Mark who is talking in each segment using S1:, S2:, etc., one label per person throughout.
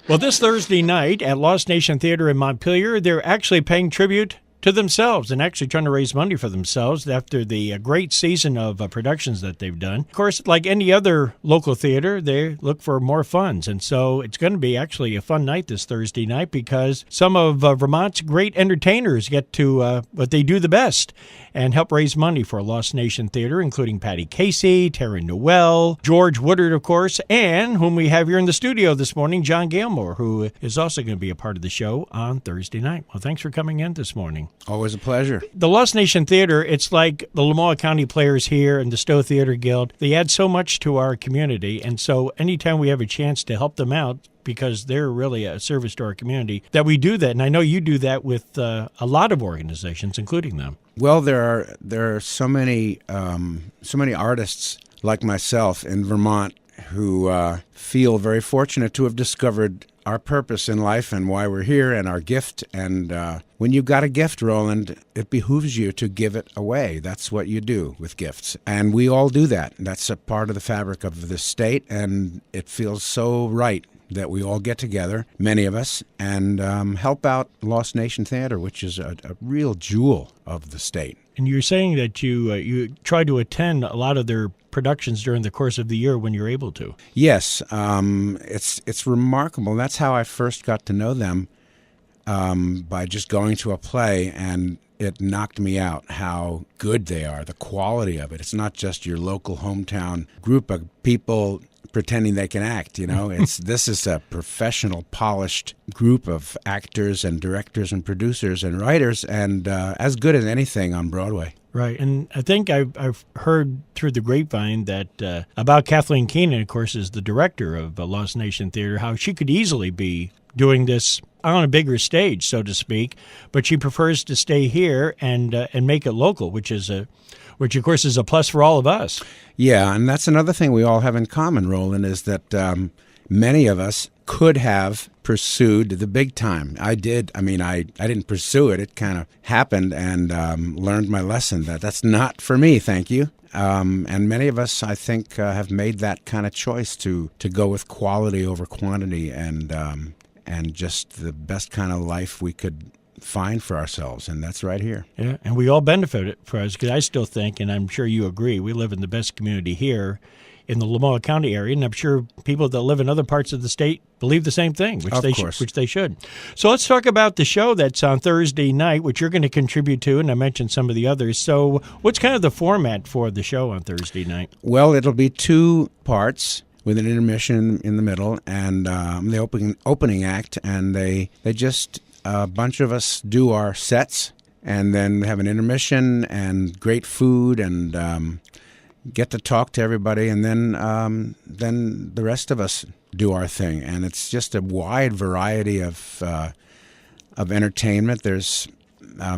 S1: Well, this Thursday night at Lost Nation Theater in Montpelier, they're actually paying tribute to themselves and actually trying to raise money for themselves after the great season of productions that they've done. Of course, like any other local theater, they look for more funds. And so it's going to be actually a fun night this Thursday night because some of Vermont's great entertainers get to what they do the best and help raise money for Lost Nation Theater, including Patty Casey, Tara Newell, George Woodard, of course, and whom we have here in the studio this morning, Jon Gailmor, who is also going to be a part of the show on Thursday night. Well, thanks for coming in this morning.
S2: Always a pleasure.
S1: The Lost Nation Theater, it's like the Lamoille County Players here and the Stowe Theater Guild. They add so much to our community, and so anytime we have a chance to help them out, because they're really a service to our community, that we do that. And I know you do that with a lot of organizations, including them.
S2: Well, there are so many artists like myself in Vermont who feel very fortunate to have discovered our purpose in life and why we're here and our gift. And when you've got a gift, Roland, it behooves you to give it away. That's what you do with gifts. And we all do that. That's a part of the fabric of the state, and it feels so right that we all get together, many of us, and help out Lost Nation Theater, which is a real jewel of the state.
S1: And you're saying that you try to attend a lot of their productions during the course of the year when you're able to.
S2: Yes, it's remarkable. That's how I first got to know them, by just going to a play, and it knocked me out how good they are, the quality of it. It's not just your local hometown group of people pretending they can act, you know. This is a professional, polished group of actors and directors and producers and writers, and as good as anything on Broadway.
S1: Right, and I think I've heard through the grapevine that about Kathleen Keenan, of course, is the director of Lost Nation Theater, how she could easily be doing this on a bigger stage, so to speak, but she prefers to stay here and make it local, which of course is a plus for all of us.
S2: Yeah, and that's another thing we all have in common, Roland, is that many of us could have pursued the big time. I did. I mean, I didn't pursue it. It kind of happened, and learned my lesson that that's not for me, thank you. And many of us, I think, have made that kind of choice to go with quality over quantity, and just the best kind of life we could find for ourselves, and that's right here.
S1: Yeah, and we all benefit for us, because I still think, and I'm sure you agree, we live in the best community here in the Lamoille County area, and I'm sure people that live in other parts of the state believe the same thing, which they should. So let's talk about the show that's on Thursday night, which you're going to contribute to, and I mentioned some of the others. So what's kind of the format for the show on Thursday night?
S2: Well, it'll be 2 parts with an intermission in the middle, and the opening act, and they just a bunch of us do our sets, and then have an intermission and great food, and get to talk to everybody, and then the rest of us do our thing. And it's just a wide variety of entertainment. There's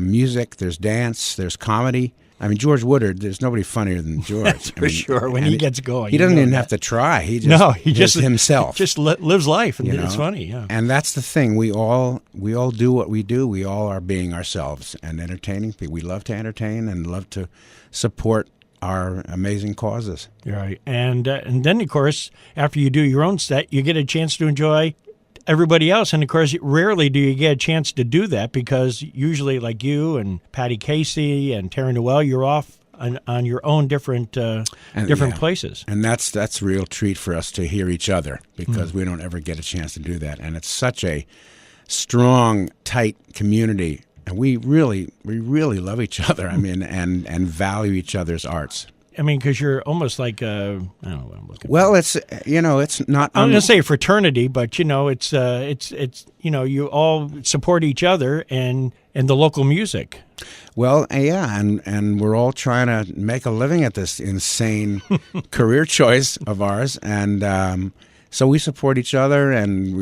S2: music, there's dance, there's comedy. I mean, George Woodard, there's nobody funnier than George.
S1: That's for sure. When he gets going,
S2: he doesn't even have to try. He just himself.
S1: Just lives life, and it's funny. Yeah.
S2: And that's the thing. We all do what we do. We all are being ourselves and entertaining people. We love to entertain and love to support our amazing causes.
S1: Right. And then, of course, after you do your own set, you get a chance to enjoy everybody else. And, of course, rarely do you get a chance to do that, because usually, like you and Patty Casey and Tara Newell, you're off on your own different places. And
S2: that's a real treat for us to hear each other, because we don't ever get a chance to do that. And it's such a strong, tight community. And we really love each other. I mean, and value each other's arts.
S1: I mean, because you're almost like I don't know what I'm looking.
S2: Well, it's it's not.
S1: I'm going to say a fraternity, but it's you all support each other and the local music.
S2: Well, yeah, and we're all trying to make a living at this insane career choice of ours, and so we support each other. And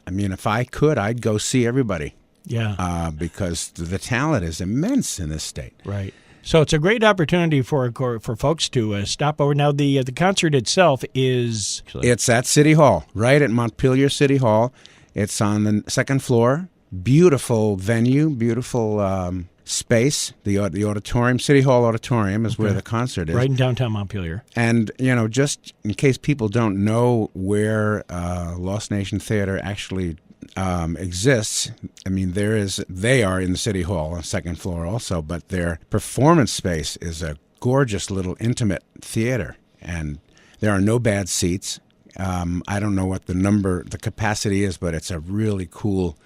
S2: if I could, I'd go see everybody.
S1: Yeah,
S2: because the talent is immense in this state.
S1: Right. So it's a great opportunity for folks to stop over. Now, the concert itself is...
S2: It's at City Hall, right at Montpelier City Hall. It's on the second floor. Beautiful venue, beautiful space. The auditorium, City Hall Auditorium, is where the concert is.
S1: Right in downtown Montpelier.
S2: And, just in case people don't know where Lost Nation Theater actually exists, I mean, they are in the City Hall on the second floor also, but their performance space is a gorgeous little intimate theater, and there are no bad seats. I don't know what the capacity is, but it's a really cool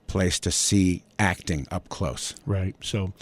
S2: place to see acting up close.
S1: Right. So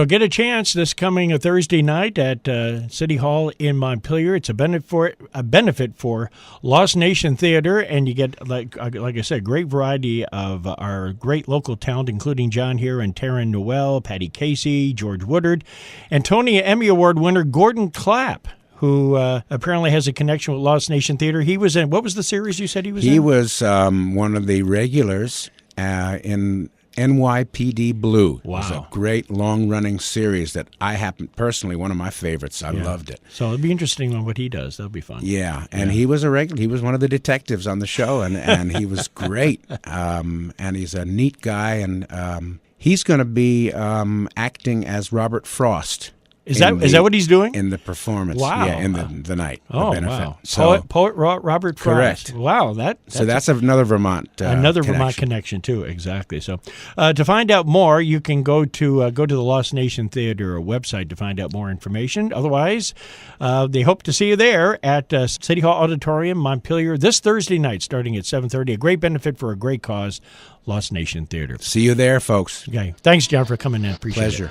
S1: get a chance this coming Thursday night at City Hall in Montpelier. It's a benefit for Lost Nation Theater, and you get, like I said, great variety of our great local talent, including John here and Taryn Noel, Patty Casey, George Woodard, and Tony Emmy Award winner Gordon Clapp, who apparently has a connection with Lost Nation Theater. He was in, what was the series you said he was in?
S2: He was one of the regulars in NYPD Blue.
S1: Wow.
S2: It was a great long-running series that I happen personally, one of my favorites. I loved it.
S1: So it'll be interesting on what he does. That'll be fun.
S2: Yeah, and he was a regular. He was one of the detectives on the show, and he was great. And he's a neat guy, and he's going to be acting as Robert Frost. Is that
S1: what he's doing?
S2: In the performance.
S1: Wow.
S2: Yeah, in the night.
S1: Oh,
S2: the benefit.
S1: wow.
S2: So,
S1: Poet Robert Frost.
S2: Correct.
S1: Wow. That's
S2: another Vermont
S1: Vermont connection, too. Exactly. So to find out more, you can go to the Lost Nation Theater website to find out more information. Otherwise, they hope to see you there at City Hall Auditorium, Montpelier, this Thursday night starting at 7:30. A great benefit for a great cause, Lost Nation Theater.
S2: See you there, folks.
S1: Okay. Thanks, John, for coming in. Appreciate it.
S2: Pleasure.